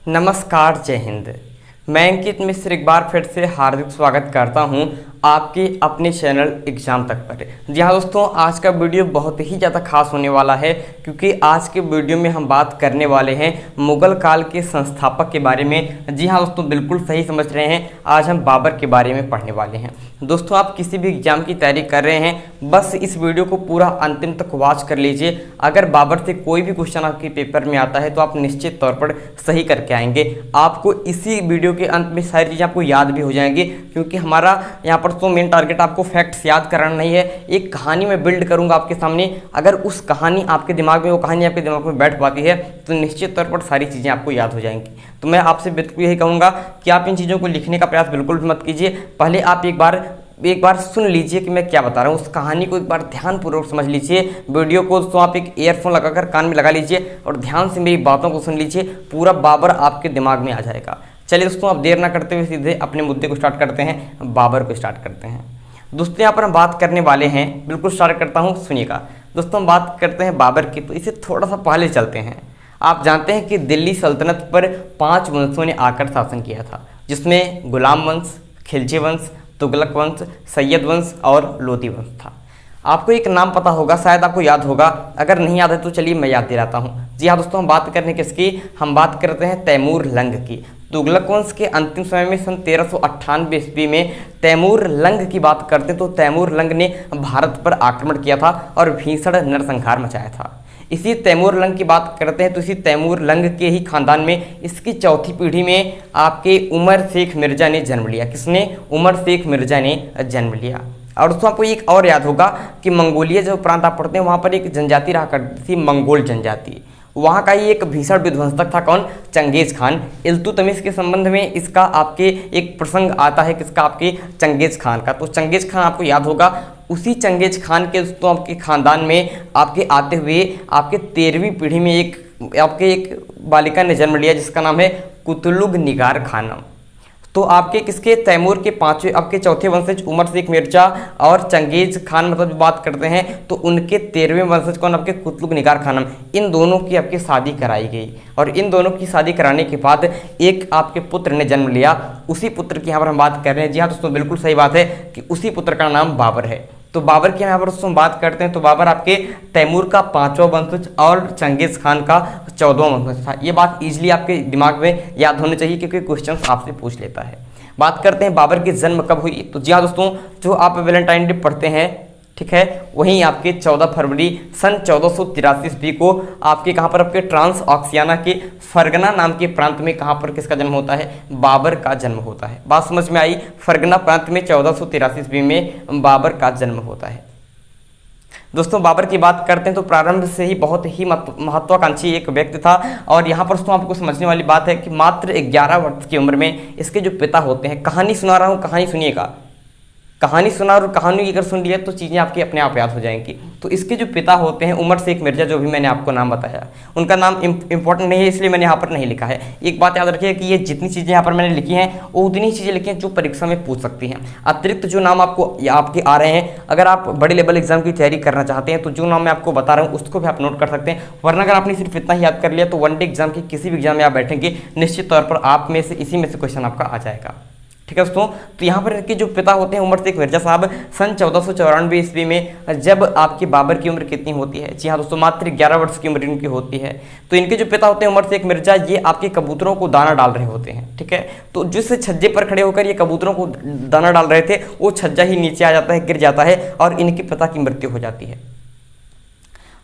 नमस्कार, जय हिंद। मैं अंकित मिश्र एक बार फिर से हार्दिक स्वागत करता हूं आपके अपने चैनल एग्जाम तक पर। जी हाँ दोस्तों, आज का वीडियो बहुत ही ज़्यादा खास होने वाला है क्योंकि आज के वीडियो में हम बात करने वाले हैं मुगल काल के संस्थापक के बारे में। जी हाँ दोस्तों, बिल्कुल सही समझ रहे हैं, आज हम बाबर के बारे में पढ़ने वाले हैं। दोस्तों, आप किसी भी एग्जाम की तैयारी कर रहे हैं, बस इस वीडियो को पूरा अंतिम तक वॉच कर लीजिए। अगर बाबर से कोई भी क्वेश्चन आपके पेपर में आता है तो आप निश्चित तौर पर सही करके आएंगे। आपको इसी वीडियो के अंत में सारी चीज़ें आपको याद भी हो जाएंगी क्योंकि हमारा यहाँ पर तो मेन टारगेट आपको फैक्ट्स याद कराना नहीं है। एक कहानी में बिल्ड करूँगा आपके सामने, अगर उस कहानी आपके दिमाग में, वो कहानी आपके दिमाग में बैठ पाती है तो निश्चित तौर पर सारी चीज़ें आपको याद हो जाएंगी। तो मैं आपसे बिल्कुल यही कहूँगा कि आप इन चीज़ों को लिखने का प्रयास बिल्कुल भी मत कीजिए। पहले आप एक बार सुन लीजिए कि मैं क्या बता रहा हूँ, उस कहानी को एक बार ध्यानपूर्वक समझ लीजिए। वीडियो को तो आप एक ईयरफोन लगाकर कान में लगा लीजिए और ध्यान से मेरी बातों को सुन लीजिए, पूरा बाबर आपके दिमाग में आ जाएगा। चलिए दोस्तों, अब देर ना करते हुए सीधे अपने मुद्दे को स्टार्ट करते हैं, बाबर को स्टार्ट करते हैं। दोस्तों, यहाँ पर हम बात करने वाले हैं, बिल्कुल स्टार्ट करता हूँ, सुनिएगा। दोस्तों, हम बात करते हैं बाबर की, तो इसे थोड़ा सा पहले चलते हैं। आप जानते हैं कि दिल्ली सल्तनत पर 5 वंशों ने आकर शासन किया था, जिसमें गुलाम वंश, खिलजी वंश, तुगलक वंश, सैयद वंश और लोदी वंश था। आपको एक नाम पता होगा, शायद आपको याद होगा, अगर नहीं याद है तो चलिए मैं याद दिलाता हूँ। जी हाँ दोस्तों, हम बात करने किसकी, हम बात करते हैं तैमूर लंग की। तुगलक वंश के अंतिम समय में सन 1398 ईस्वी में तैमूर लंग की बात करते हैं तो तैमूर लंग ने भारत पर आक्रमण किया था और भीषण नरसंहार मचाया था। इसी तैमूर लंग की बात करते हैं तो इसी तैमूर लंग के ही खानदान में इसकी चौथी पीढ़ी में आपके उमर शेख मिर्जा ने जन्म लिया। किसने? उमर शेख मिर्जा ने जन्म लिया। और दोस्तों, आपको एक और याद होगा कि मंगोलिया जो प्रांत आप पढ़ते हैं वहाँ पर एक जनजाति रहा करती थी, मंगोल जनजाति। वहाँ का ही एक भीषण विध्वंसक था, कौन? Genghis Khan. इल्तुतमिश के संबंध में इसका आपके एक प्रसंग आता है, किसका? आपके चंगेज खान का। तो चंगेज खान आपको याद होगा, उसी चंगेज खान के दोस्तों आपके खानदान में आपके आते हुए आपके 13वीं पीढ़ी में एक बालिका ने जन्म लिया जिसका नाम है कुतलुग निगार खानम। तो आपके किसके? तैमूर के आपके चौथे वंशज उमर शेख मिर्जा और चंगेज खान मतलब बात करते हैं तो उनके 13वें वंशज कौन? आपके कुतलुग निगार खानम। इन दोनों की आपकी शादी कराई गई और इन दोनों की शादी कराने के बाद एक आपके पुत्र ने जन्म लिया। उसी पुत्र की यहाँ पर हम बात कर रहे हैं। जी हाँ दोस्तों, बिल्कुल सही बात है कि उसी पुत्र का नाम बाबर है। तो बाबर की यहाँ पर दोस्तों बात करते हैं तो बाबर आपके तैमूर का 5वां वंशज और चंगेज खान का 14वां वंशज था। ये बात इजीली आपके दिमाग में याद होनी चाहिए क्योंकि क्वेश्चन आपसे पूछ लेता है। बात करते हैं बाबर की जन्म कब हुई। तो जी हाँ दोस्तों, जो आप वैलेंटाइन डे पढ़ते हैं, ठीक है, वहीं आपके 14 फरवरी सन 1483 ईस्वी को आपके कहाँ पर आपके ट्रांस ऑक्सियाना के फरगना नाम के प्रांत में कहाँ पर किसका जन्म होता है? बाबर का जन्म होता है। बात समझ में आई? फरगना प्रांत में 1483 ईस्वी में बाबर का जन्म होता है। दोस्तों, बाबर की बात करते हैं तो प्रारंभ से ही बहुत ही महत्वाकांक्षी एक व्यक्ति था और यहाँ पर दोस्तों आपको समझने वाली बात है कि मात्र 11 वर्ष की उम्र में इसके जो पिता होते हैं, कहानी सुना रहा हूँ, कहानी सुनिएगा, कहानी सुना और कहानी अगर सुन लिया तो चीज़ें आपकी अपने आप याद हो जाएंगी। तो इसके जो पिता होते हैं उमर शेख मिर्जा, जो भी मैंने आपको नाम बताया, उनका नाम इंपॉर्टेंट नहीं है इसलिए मैंने यहाँ पर नहीं लिखा है। एक बात याद रखिए कि ये जितनी चीज़ें यहाँ पर मैंने लिखी हैं वो उतनी ही चीज़ें लिखी हैं जो परीक्षा में पूछ सकती हैं। अतिरिक्त जो नाम आपके आ रहे हैं, अगर आप बड़े लेवल एग्जाम की तैयारी करना चाहते हैं तो जो नाम मैं आपको बता रहा हूँ उसको भी आप नोट कर सकते हैं। वरना अगर आपने सिर्फ इतना ही याद कर लिया तो वन डे एग्जाम की किसी भी एग्जाम में आप बैठेंगे, निश्चित तौर पर आप में से इसी में से क्वेश्चन आपका आ जाएगा। ठीक है दोस्तों, तो यहाँ पर इनके जो पिता होते हैं उमर शेख मिर्जा साहब, सन 1494 ईस्वी में जब आपके बाबर की उम्र कितनी होती है? जी हाँ दोस्तों, मात्र 11 वर्ष की उम्र इनकी होती है। तो इनके जो पिता होते हैं उमर शेख मिर्जा, ये आपके कबूतरों को दाना डाल रहे होते हैं। ठीक है, तो जिस छज्जे पर खड़े होकर ये कबूतरों को दाना डाल रहे थे वो छज्जा ही नीचे आ जाता है, गिर जाता है और इनके पिता की मृत्यु हो जाती है।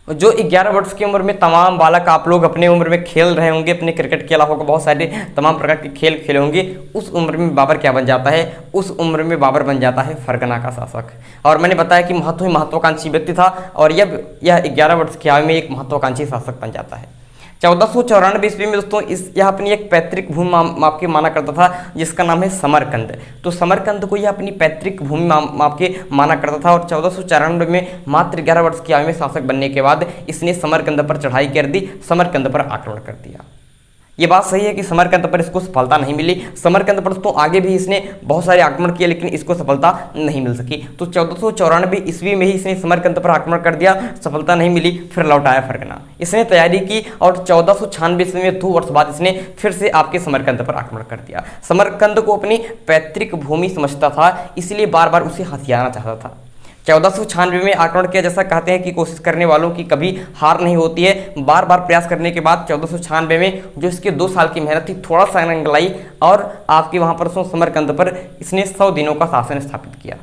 जो 11 वर्ष की उम्र में तमाम बालक आप लोग अपने उम्र में खेल रहे होंगे, अपने क्रिकेट के अलावा बहुत सारे तमाम प्रकार के खेल खेले होंगे, उस उम्र में बाबर क्या बन जाता है? उस उम्र में बाबर बन जाता है फरगना का शासक। और मैंने बताया कि महत्वाकांक्षी व्यक्ति था और यह 11 वर्ष की आयु में एक महत्वाकांक्षी शासक बन जाता है। 1494 ईस्वी में दोस्तों यह अपनी एक पैतृक भूमि आपके माना करता था जिसका नाम है समरकंद। तो समरकंद को यह अपनी पैतृक भूमि आपके माना करता था और 1494 में मात्र 11 वर्ष की आयु में शासक बनने के बाद इसने समरकंद पर चढ़ाई कर दी, समरकंद पर आक्रमण कर दिया। ये बात सही है कि समरकंद पर इसको सफलता नहीं मिली। समरकंद पर तो आगे भी इसने बहुत सारे आक्रमण किए, लेकिन इसको सफलता नहीं मिल सकी। तो 1494 ईस्वी में ही इसने समरकंद पर आक्रमण कर दिया, सफलता नहीं मिली, फिर लौटाया फरगना। इसने तैयारी की और 1496 ईस्वी में 2 वर्ष बाद इसने फिर से आपके समरकंद पर आक्रमण कर दिया। समरकंद को अपनी पैतृक भूमि समझता था, इसलिए बार बार उसे हथियाना चाहता था। 1496 में आक्रमण किया। जैसा कहते हैं कि कोशिश करने वालों की कभी हार नहीं होती है। बार बार प्रयास करने के बाद 1496 में जो इसके 2 साल की मेहनत थी थोड़ा सा रंग लाई और आपके वहाँ पर समरकंद पर इसने 100 दिनों का शासन स्थापित किया।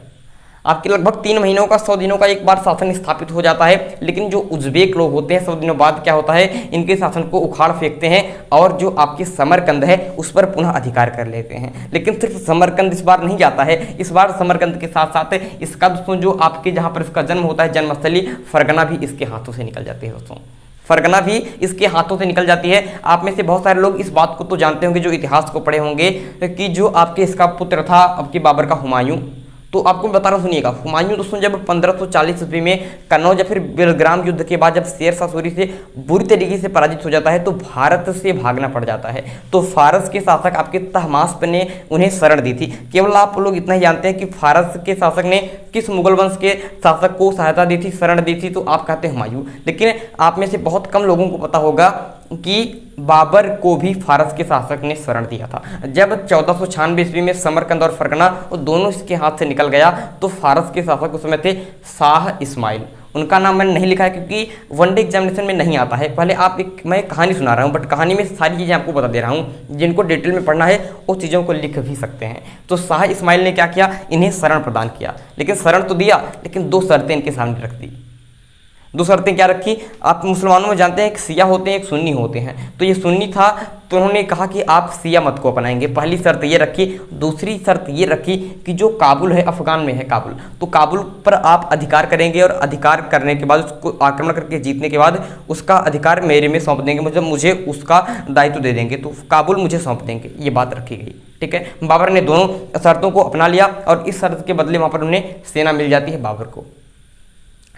आपके लगभग 3 महीनों का 100 दिनों का एक बार शासन स्थापित हो जाता है, लेकिन जो उज़्बेक लोग होते हैं 100 दिनों बाद क्या होता है, इनके शासन को उखाड़ फेंकते हैं और जो आपकी समरकंद है उस पर पुनः अधिकार कर लेते हैं। लेकिन सिर्फ समरकंद इस बार नहीं जाता है, इस बार समरकंद के साथ साथ इसका दोस्तों जो आपके जहाँ पर इसका जन्म होता है, जन्मस्थली फरगना भी इसके हाथों से निकल जाती है। दोस्तों फरगना भी इसके हाथों से निकल जाती है। आप में से बहुत सारे लोग इस बात को तो जानते होंगे जो इतिहास को पढ़े होंगे कि जो आपके इसका पुत्र था आपके बाबर का हुमायूं, तो आपको बता रहा हूँ सुनिएगा। हुमायूं दोस्तों जब 1540 ईस्वी में कन्नौज या फिर बेलग्राम युद्ध के बाद जब शेर शाह सूरी से बुरी तरीके से पराजित हो जाता है तो भारत से भागना पड़ जाता है। तो फारस के शासक आपके तहमास्प ने उन्हें शरण दी थी। केवल आप लोग इतना ही जानते हैं कि फारस के शासक ने किस मुगल वंश के शासक को सहायता दी थी, शरण दी थी, तो आप कहते हैं हुमायूं। लेकिन आप में से बहुत कम लोगों को पता होगा कि बाबर को भी फारस के शासक ने शरण दिया था। जब 1496 ईस्वी में समरकंद और फरगना वो दोनों इसके हाथ से निकल गया तो फारस के शासक उस समय थे शाह इस्माइल। उनका नाम मैंने नहीं लिखा है क्योंकि वनडे एग्जामिनेशन में नहीं आता है। पहले आप मैं कहानी सुना रहा हूँ, बट कहानी में सारी चीज़ें आपको बता दे रहा हूँ। जिनको डिटेल में पढ़ना है वो चीज़ों को लिख भी सकते हैं। तो शाह इस्माइल ने क्या किया, इन्हें शरण प्रदान किया। लेकिन शरण तो दिया, लेकिन 2 शर्तें इनके सामने रख दी। 2 शर्तें क्या रखी, आप मुसलमानों में जानते हैं एक शिया होते हैं एक सुन्नी होते हैं। तो ये सुन्नी था तो उन्होंने कहा कि आप शिया मत को अपनाएंगे, पहली शर्त ये रखी। दूसरी शर्त ये रखी कि जो काबुल है, अफगान में है काबुल, तो काबुल पर आप अधिकार करेंगे और अधिकार करने के बाद उसको आक्रमण करके जीतने के बाद उसका अधिकार मेरे में सौंप देंगे, मतलब मुझे उसका दायित्व दे देंगे, तो काबुल मुझे सौंप देंगे। ये बात रखी गई, ठीक है। बाबर ने दोनों शर्तों को अपना लिया और इस शर्त के बदले वहाँ पर उन्हें सेना मिल जाती है बाबर को,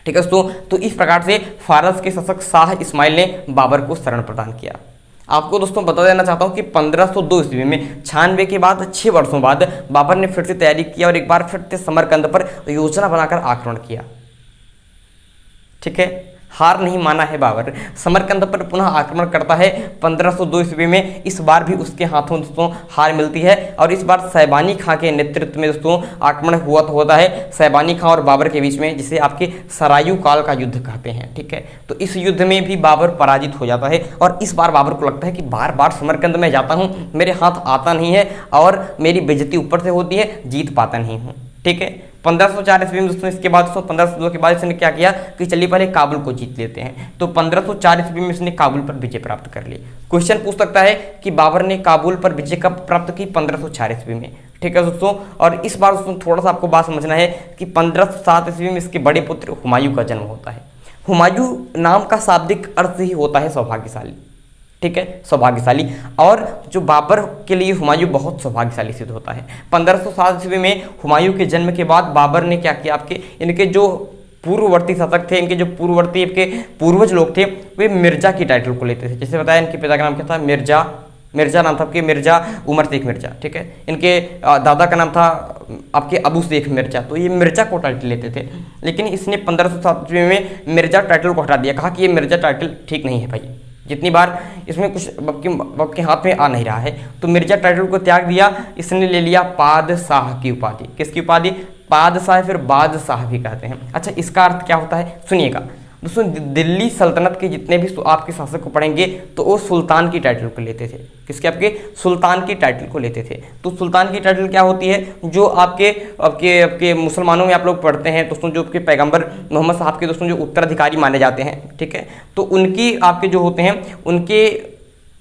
ठीक है दोस्तों। तो इस प्रकार से फारस के शासक शाह इस्माइल ने बाबर को शरण प्रदान किया। आपको दोस्तों बता देना चाहता हूं कि 1502 ईस्वी में 96 के बाद 6 वर्षों बाद बाबर ने फिर से तैयारी की और एक बार फिर से समरकंद पर योजना बनाकर आक्रमण किया, ठीक है। हार नहीं माना है बाबर, समरकंद पर पुनः आक्रमण करता है 1502 ईस्वी में। इस बार भी उसके हाथों दोस्तों हार मिलती है और इस बार सैबानी खां के नेतृत्व में दोस्तों आक्रमण होता है सैबानी खां और बाबर के बीच में, जिसे आपके सरायू काल का युद्ध कहते हैं, ठीक है। तो इस युद्ध में भी बाबर पराजित हो जाता है और इस बार बाबर को लगता है कि बार बार समरकंद में जाता हूँ, मेरे हाथ आता नहीं है और मेरी बेइज्जती ऊपर से होती है, जीत पाता नहीं हूँ, ठीक है। 1504 ईस्वी में दोस्तों इसके बाद 1502 के बाद इसने क्या किया कि चलिए पहले काबुल को जीत लेते हैं। तो 1504 ईस्वी में इसने काबुल पर विजय प्राप्त कर ली। क्वेश्चन पूछ सकता है कि बाबर ने काबुल पर विजय कब प्राप्त की, 1504 ईस्वी में, ठीक है दोस्तों। और इस बार दोस्तों थोड़ा सा आपको बात समझना है कि 1507 ईस्वी में इसके बड़े पुत्र हुमायूं का जन्म होता है। हुमायूं नाम का शाब्दिक अर्थ ही होता है सौभाग्यशाली, ठीक है, सौभाग्यशाली। और जो बाबर के लिए हुमायूं बहुत सौभाग्यशाली सिद्ध होता है। 1507 ईस्वी में हुमायूं के जन्म के बाद बाबर ने क्या किया, आपके इनके जो पूर्ववर्ती शासक थे, इनके जो पूर्ववर्ती इनके पूर्वज लोग थे, वे मिर्जा की टाइटल को लेते थे। जैसे बताया इनके पिता का नाम क्या था, मिर्जा नाम था आपके मिर्जा उमर शेख मिर्जा, ठीक है। इनके दादा का नाम था आपके अबू शेख मिर्जा, तो ये मिर्जा को टाइटल लेते थे। लेकिन इसने 1507 ईस्वी में मिर्जा टाइटल को हटा दिया, कहा कि ये मिर्जा टाइटल ठीक नहीं है भाई, जितनी बार इसमें कुछ आपके हाथ में आ नहीं रहा है, तो मिर्जा टाइटल को त्याग दिया। इसने ले लिया पादशाह की उपाधि। किसकी उपाधि, पादशाह, फिर बादशाह भी कहते हैं। अच्छा, इसका अर्थ क्या होता है सुनिएगा दोस्तों। दिल्ली सल्तनत के जितने भी आपके शासक को पढ़ेंगे तो वो सुल्तान की टाइटल को लेते थे। किसके, आपके सुल्तान की टाइटल को लेते थे। तो सुल्तान की टाइटल क्या होती है, जो आपके आपके आपके मुसलमानों में आप लोग पढ़ते हैं दोस्तों, जो आपके पैगंबर मोहम्मद साहब के दोस्तों जो उत्तराधिकारी माने जाते हैं, ठीक है। तो उनकी आपके जो होते हैं उनके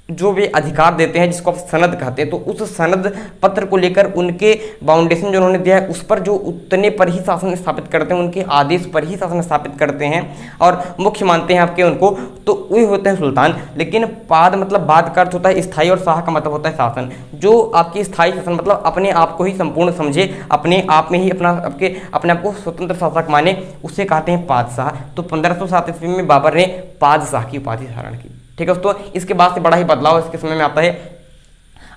जो वे अधिकार देते हैं जिसको आप सनद कहते हैं, तो उस सनद पत्र को लेकर उनके बाउंडेशन जो उन्होंने दिया है उस पर जो उतने पर ही शासन स्थापित करते हैं, उनके आदेश पर ही शासन स्थापित करते हैं और मुख्य मानते हैं आपके उनको, तो वे होते हैं सुल्तान। लेकिन पाद मतलब बाद का अर्थ होता है स्थायी और शाह का मतलब होता है शासन। जो आपकी स्थायी शासन मतलब अपने आप को ही संपूर्ण समझे, अपने आप में ही अपने आप को स्वतंत्र शासक माने, उसे कहते हैं पादशाह। तो 1507 ईस्वी में बाबर ने पादशाह की उपाधि धारण की, ठीक है दोस्तों। इसके बाद से बड़ा ही बदलाव इसके समय में आता है।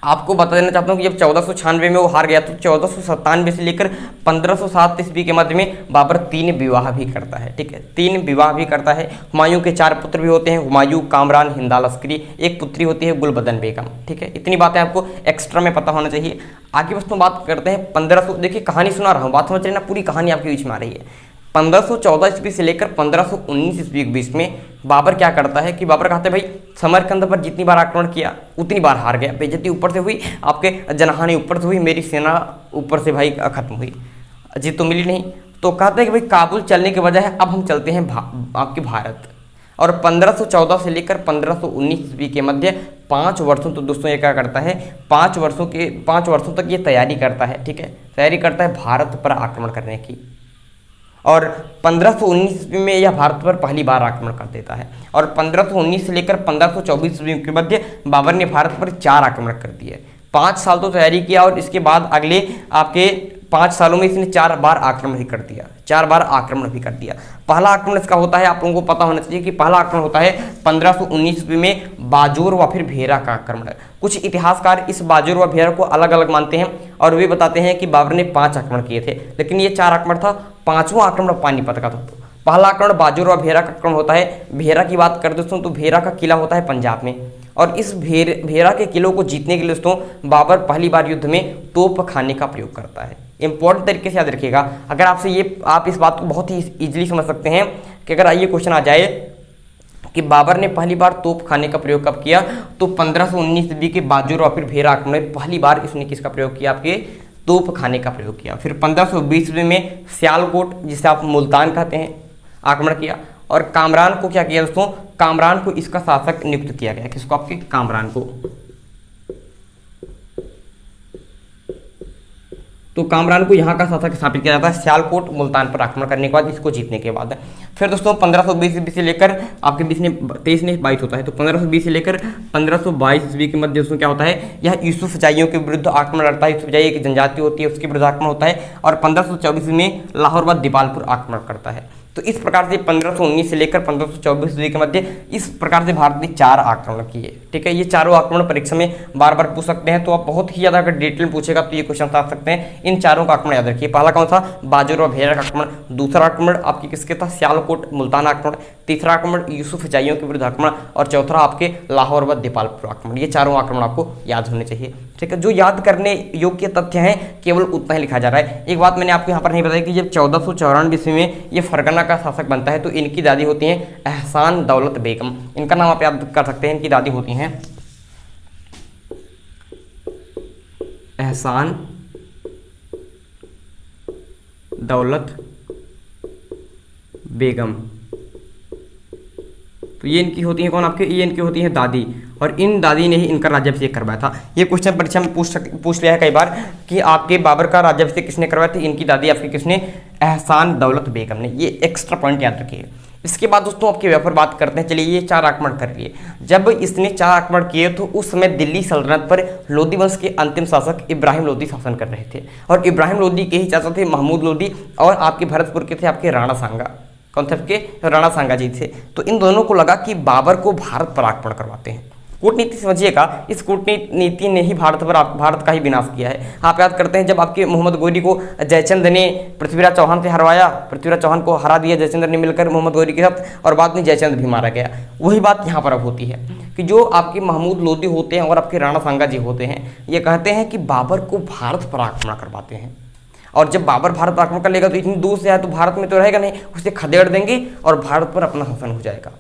आपको बता देना चाहता हूँ कि जब 1496 में वो हार गया तो 1497 से लेकर 1507 ईस्वी के मध्य में बाबर 3 विवाह भी करता है, ठीक है, 3 विवाह भी करता है। हुमायूं के 4 पुत्र भी होते हैं, हुमायूं, कामरान, हिंदा लश्करी, एक पुत्री होती है गुलबदन बेगम, ठीक है। इतनी बातें आपको एक्स्ट्रा में पता होना चाहिए। आगे दोस्तों बात करते हैं 1500, देखिए कहानी सुना रहा हूँ, बात समझ रहे ना, पूरी कहानी आपके बीच में आ रही है। 1514 ईस्वी से लेकर 1519 ईस्वी के बीच में बाबर क्या करता है कि बाबर कहते हैं भाई समरकंद पर जितनी बार आक्रमण किया उतनी बार हार गया, बेइज्जती ऊपर से हुई, आपके जनहानि ऊपर से हुई, मेरी सेना ऊपर से भाई खत्म हुई, जीत तो मिली नहीं। तो कहते हैं कि भाई काबुल चलने के बजाय अब हम चलते हैं आपके भारत। और 1514 से लेकर 1519 ईस्वी के मध्य 5 वर्षों तो दोस्तों ये क्या करता है, 5 वर्षों तक ये तैयारी करता है, ठीक है, तैयारी करता है भारत पर आक्रमण करने की। और 1519 ईस्वी में यह भारत पर पहली बार आक्रमण कर देता है। और 1519 से लेकर 1524 ईस्वी के मध्य बाबर ने भारत पर 4 आक्रमण कर दिए। 5 साल तो तैयारी किया और इसके बाद अगले आपके 5 सालों में इसने 4 बार आक्रमण भी कर दिया, 4 बार आक्रमण भी कर दिया। पहला आक्रमण इसका होता है, आप लोगों को पता होना चाहिए कि पहला आक्रमण होता है 1519 ईस्वी में बाजोर व फिर भेरा का आक्रमण। कुछ इतिहासकार इस बाजोर व भेरा को अलग अलग मानते हैं और वे बताते हैं कि बाबर ने 5 आक्रमण किए थे, लेकिन ये 4 आक्रमण था। 5वां आक्रमण पानीपत का था। पहला आक्रमण बाजोर व भेरा का आक्रमण होता है। भेरा की बात कर दोस्तों तो भेरा का किला होता है पंजाब में, और इस भेरा के किलों को जीतने के लिए दोस्तों बाबर पहली बार युद्ध में तोप खाने का प्रयोग करता है। इंपॉर्टेंट तरीके से याद रखिएगा, अगर आपसे आप इस बात को बहुत ही इजीली समझ सकते हैं कि अगर ये क्वेश्चन आ जाए कि बाबर ने पहली बार तोप खाने का प्रयोग कब किया, तो 1519 ईस्वी के बाजोर और फिर भेरा आक्रमण में पहली बार इसने किसका प्रयोग किया, आपके तोप खाने का प्रयोग किया। फिर 1520 ईस्वी में सियालकोट, जिसे आप मुल्तान कहते हैं, आक्रमण किया। और कामरान को क्या किया दोस्तों, कामरान को इसका शासक नियुक्त किया गया। किसको, आपके कामरान को। तो कामरान को यहाँ का शासक स्थापित किया जाता है सियालकोट मुल्तान पर आक्रमण करने के बाद, इसको जीतने के बाद। फिर दोस्तों 1520 ईस्वी से लेकर आपके 23 ने 22 होता है, तो 1520 से लेकर 1522 ईस्वी के मध्य दोस्तों क्या होता है, यह यूसुफ जाइयों के विरुद्ध आक्रमण लड़ता है। यूसुफ जाई एक जनजाति होती है, उसके विरुद्ध आक्रमण होता है। और 1524 में लाहौर व दीपालपुर आक्रमण करता है। तो इस प्रकार से 1519 से लेकर 1524 ईस्वी के मध्य इस प्रकार से भारत ने 4 आक्रमण किए, ठीक है। ये चारों आक्रमण परीक्षा में बार बार पूछ सकते हैं, तो आप बहुत ही ज़्यादा अगर डिटेल पूछेगा तो ये क्वेश्चन आ सकते हैं। इन चारों का आक्रमण याद रखिए। पहला कौन था, बाजोर और भेरा का आक्रमण। दूसरा आक्रमण आपके किसके था, सियालकोट मुल्तान आक्रमण। तीसरा आक्रमण यूसुफ जाइयों के विरुद्ध आक्रमण। और चौथा आपके लाहौर व दीपालपुर आक्रमण। ये चारों आक्रमण आपको याद होने चाहिए, ठीक है। जो याद करने योग्य तथ्य हैं केवल उतना ही लिखा जा रहा है। एक बात मैंने आपको यहाँ पर नहीं बताई कि जब 1494 ईस्वी में ये फरगना का शासक बनता है तो इनकी दादी होती हैं एहसान दौलत बेगम। इनका नाम आप याद कर सकते हैं। इनकी दादी होती हैं एहसान दौलत बेगम। तो ये इनकी होती है कौन, आपके, ये इनकी होती है दादी। और इन दादी ने ही इनका राज्याभिषेक करवाया था। ये क्वेश्चन परीक्षा में पूछ लिया है कई बार कि आपके बाबर का राज्याभिषेक किसने करवाया था, इनकी दादी आपकी किसने, एहसान दौलत बेगम ने। ये एक्स्ट्रा पॉइंट याद रखिए। इसके बाद दोस्तों आपके व्यापार बात करते हैं। चलिए ये 4 आक्रमण कर लिए। जब इसने 4 आक्रमण किए तो उस समय दिल्ली सल्तनत पर लोधी वंश के अंतिम शासक इब्राहिम लोधी शासन कर रहे थे। और इब्राहिम लोधी के ही चाचा थे महमूद लोधी, और आपके भरतपुर के थे आपके राणा सांगा। कौन थे आपके, राणा सांगा जी थे। तो इन दोनों को लगा कि बाबर को भारत पर आक्रमण करवाते हैं। कूटनीति समझिएगा, इस कूटनीति ने ही भारत का ही विनाश किया है। आप याद करते हैं जब आपके मोहम्मद गौरी को जयचंद ने पृथ्वीराज चौहान से हरवाया, पृथ्वीराज चौहान को हरा दिया जयचंद ने मिलकर मोहम्मद गौरी के साथ, और बाद में जयचंद भी मारा गया। वही बात यहाँ पर अब होती है कि जो आपके महमूद लोधी होते हैं और आपके राणा सांगा जी होते हैं, ये कहते हैं कि बाबर को भारत पर आक्रमण करवाते हैं। और जब बाबर भारत पर आक्रमण कर लेगा तो इतनी दूर से आया तो भारत में तो रहेगा नहीं, उसे खदेड़ देंगे और भारत पर अपना शासन हो जाएगा।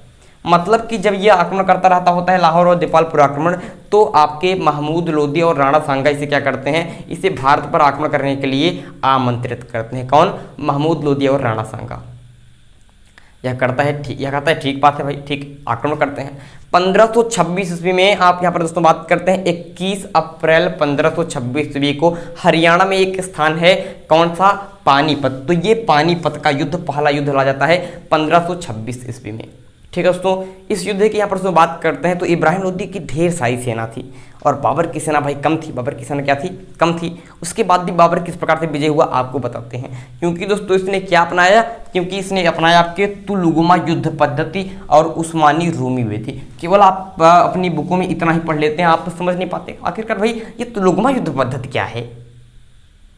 मतलब कि जब ये आक्रमण करता रहता होता है लाहौर और दीपालपुर आक्रमण, तो आपके महमूद लोधी और राणा सांगा इसे क्या करते हैं, इसे भारत पर आक्रमण करने के लिए आमंत्रित करते हैं। कौन, महमूद लोधी और राणा सांगा। यह कहता है ठीक बात है भाई, ठीक आक्रमण करते हैं। 1526 ईस्वी में आप यहाँ पर दोस्तों बात करते हैं 21 अप्रैल 1526 ईस्वी को हरियाणा में एक स्थान है, कौन सा, पानीपत। तो ये पानीपत का युद्ध, पहला युद्ध लड़ा जाता है 1526 ईस्वी में, ठीक है दोस्तों, इस युद्ध की यहाँ पर बात करते हैं तो इब्राहिम लोदी की ढेर सारी सेना थी और बाबर की सेना भाई कम थी। बाबर की सेना क्या थी? कम थी। उसके बाद भी बाबर किस प्रकार से विजय हुआ आपको बताते हैं। क्योंकि दोस्तों इसने क्या अपनाया? क्योंकि इसने अपनाया आपके तुलुगमा युद्ध पद्धति और उस्मानी रूमी विधि। केवल आप अपनी बुकों में इतना ही पढ़ लेते हैं, आप समझ नहीं पाते आखिरकार भाई ये तुलुगमा युद्ध पद्धति क्या है।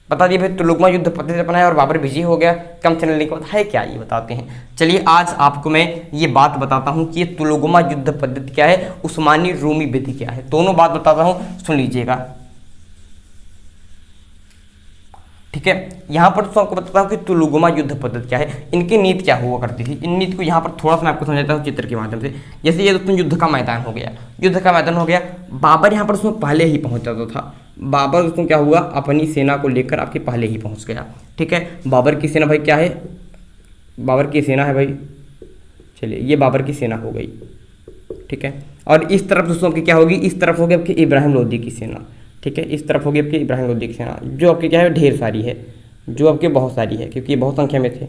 बता दिए भाई, तुलुगमा युद्ध पद्धति अपनाया और बाबर विजयी हो गया। कम चैनल के बाद है क्या, ये बताते हैं। चलिए आज आपको मैं ये बात बताता हूँ कि ये तुलुगमा युद्ध पद्धति क्या है, उस्मानी रूमी विधि क्या है, दोनों बात बताता हूँ, सुन लीजिएगा। ठीक है, यहाँ पर तो आपको बताता हूँ कि तुलुगमा युद्ध पद्धति क्या है, इनकी नीति क्या हुआ करती थी। इन नीति को यहाँ पर थोड़ा सा मैं आपको समझाता हूँ चित्र के माध्यम से। जैसे ये दोस्तों युद्ध का मैदान हो गया, युद्ध का मैदान हो गया, बाबर यहाँ पर उसमें पहले ही पहुंच जाता था। बाबर दोस्तों क्या हुआ, अपनी सेना को लेकर आपके पहले ही पहुंच गया। ठीक है, बाबर की सेना भाई क्या है, बाबर की सेना है भाई, चलिए ये बाबर की सेना हो गई। ठीक है, और इस तरफ दोस्तों आपकी क्या होगी, इस तरफ होगी आपकी इब्राहिम लोदी की सेना। ठीक है, इस तरफ होगी आपकी इब्राहिम लोदी की सेना, जो आपकी क्या है ढेर सारी है, जो आपके बहुत सारी है, क्योंकि ये बहुत संख्या में थे।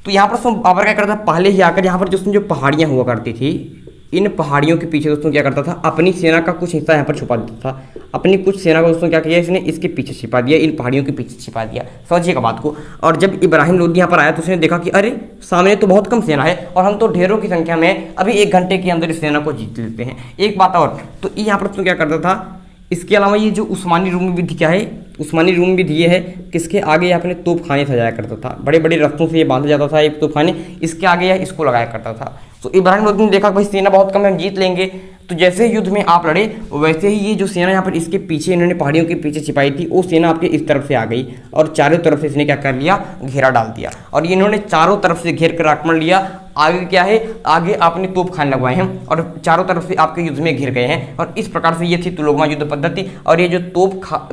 तो यहाँ पर बाबर क्या करता था, पहले ही आकर यहाँ पर जो पहाड़ियाँ हुआ करती थी, इन पहाड़ियों के पीछे दोस्तों क्या करता था, अपनी सेना का कुछ हिस्सा यहाँ पर छुपा देता था। अपनी कुछ सेना को दोस्तों क्या किया, इसने इसके पीछे छिपा दिया, इन पहाड़ियों के पीछे छिपा दिया। समझिएगा बात को। और जब इब्राहिम लोदी यहाँ पर आया तो उसने देखा कि अरे सामने तो बहुत कम सेना है और हम तो ढेरों की संख्या में अभी 1 घंटे के अंदर इस सेना को जीत लेते हैं। एक बात और, तो यहाँ पर दोस्तों क्या करता था, इसके अलावा ये जो उस्मानी रूमी विधि क्या है, उस्मानी रूमी विधि ये है किसके आगे अपने तोपखाने सजाया करता था, बड़े बड़े रस्तों से ये बांधा जाता था एक तोपखाने, इसके आगे या इसको लगाया करता था। तो इब्राहिम लोदी ने देखा भाई सेना बहुत कम है, हम जीत लेंगे। तो जैसे युद्ध में आप लड़े वैसे ही ये जो सेना यहाँ पर इसके पीछे इन्होंने पहाड़ियों के पीछे छिपाई थी, वो सेना आपके इस तरफ से आ गई और चारों तरफ से इसने क्या कर लिया, घेरा डाल दिया। और ये इन्होंने चारों तरफ से घेर कर आक्रमण लिया। आगे क्या है, आगे आपने तोपखाने लगवाए हैं और चारों तरफ से आपके युद्ध में घिर गए हैं। और इस प्रकार से ये थी तुलुगमा युद्ध पद्धति। और ये जो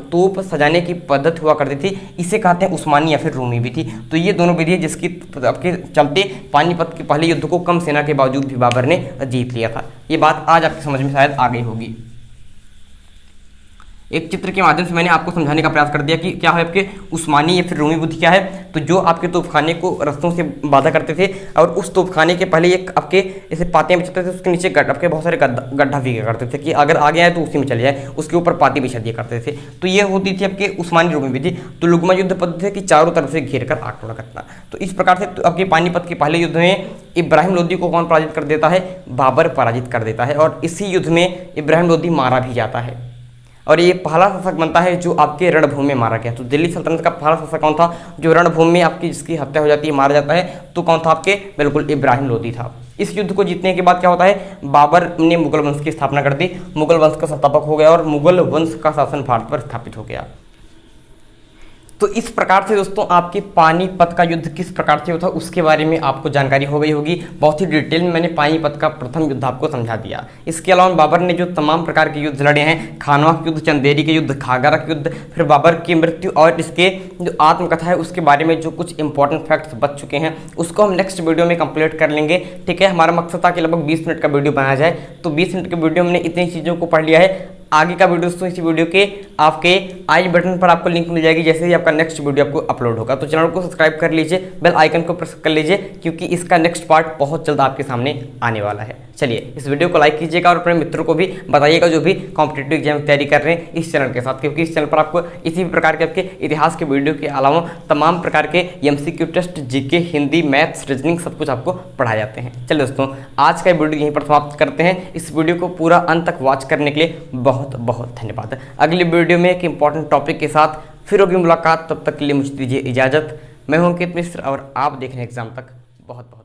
तोप सजाने की पद्धति हुआ करती थी, इसे कहते हैं उस्मानी या फिर रूमी विधि। तो ये दोनों विधि है जिसकी आपके चलते पानीपत के पहले युद्ध को कम सेना के बावजूद भी बाबर ने जीत लिया था। ये बात आज आपकी समझ में शायद आ गई होगी। एक चित्र के माध्यम से मैंने आपको समझाने का प्रयास कर दिया कि क्या है आपके उस्मानी या फिर रूमी विधि क्या है। तो जो आपके तोपखाने को रस्तों से बाधा करते थे और उस तोपखाने के पहले एक आपके ऐसे पाते बिछाते थे, उसके नीचे आपके बहुत सारे गड्ढा भी करते थे कि अगर आगे आए तो उसी में चले जाए, उसके ऊपर पाती बिछा दिया करते थे। तो ये होती थी आपके उस्मानी रूमी विधि। तो तुलुगमा युद्ध पद्धति की चारों तरफ से घेर कर आक्रमण करना। तो इस प्रकार से आपके पानीपत के पहले युद्ध में इब्राहिम लोदी को कौन पराजित कर देता है, बाबर पराजित कर देता है। और इसी युद्ध में इब्राहिम लोदी मारा भी जाता है और ये पहला शासक बनता है जो आपके रणभूमि में मारा गया। तो दिल्ली सल्तनत का पहला शासक कौन था जो रणभूमि में आपकी जिसकी हत्या हो जाती है, मारा जाता है, तो कौन था आपके, बिल्कुल इब्राहिम लोदी था। इस युद्ध को जीतने के बाद क्या होता है, बाबर ने मुगल वंश की स्थापना कर दी, मुगल वंश का संस्थापक हो गया और मुगल वंश का शासन भारत पर स्थापित हो गया। तो इस प्रकार से दोस्तों आपके पानीपत का युद्ध किस प्रकार से होता है उसके बारे में आपको जानकारी हो गई होगी। बहुत ही डिटेल में मैंने पानीपत का प्रथम युद्ध आपको समझा दिया। इसके अलावा बाबर ने जो तमाम प्रकार के युद्ध लड़े हैं, खानवा के युद्ध, चंदेरी के युद्ध, खागरा के युद्ध, फिर बाबर की मृत्यु और इसके जो आत्मकथा है उसके बारे में जो कुछ इंपॉर्टेंट फैक्ट्स बच चुके हैं उसको हम नेक्स्ट वीडियो में कंप्लीट कर लेंगे। ठीक है, हमारा मकसद था कि लगभग 20 मिनट का वीडियो बनाया जाए। तो 20 मिनट के वीडियो में हमने इतनी चीज़ों को पढ़ लिया है। आगे का वीडियो दोस्तों इसी वीडियो के आपके आई बटन पर आपको लिंक मिल जाएगी जैसे ही आपका नेक्स्ट वीडियो आपको अपलोड होगा। तो चैनल को सब्सक्राइब कर लीजिए, बेल आइकन को प्रेस कर लीजिए क्योंकि इसका नेक्स्ट पार्ट बहुत जल्द आपके सामने आने वाला है। चलिए इस वीडियो को लाइक कीजिएगा और अपने मित्रों को भी बताइएगा जो भी कॉम्पिटिटिव एग्जाम की तैयारी कर रहे हैं इस चैनल के साथ, क्योंकि इस चैनल पर आपको इसी प्रकार के आपके इतिहास के वीडियो के अलावा तमाम प्रकार के MCQ test, GK, Hindi, maths, reasoning सब कुछ आपको पढ़ाए जाते हैं। चलिए दोस्तों आज का वीडियो यहीं पर समाप्त करते हैं। इस वीडियो को पूरा अंत तक वॉच करने के लिए बहुत बहुत धन्यवाद। अगली वीडियो में एक इंपॉर्टेंट टॉपिक के साथ फिर होगी मुलाकात, तब तक के लिए मुझे दीजिए इजाजत। मैं हूं अंकित मिश्र और आप देख रहे हैं एग्जाम तक। बहुत बहुत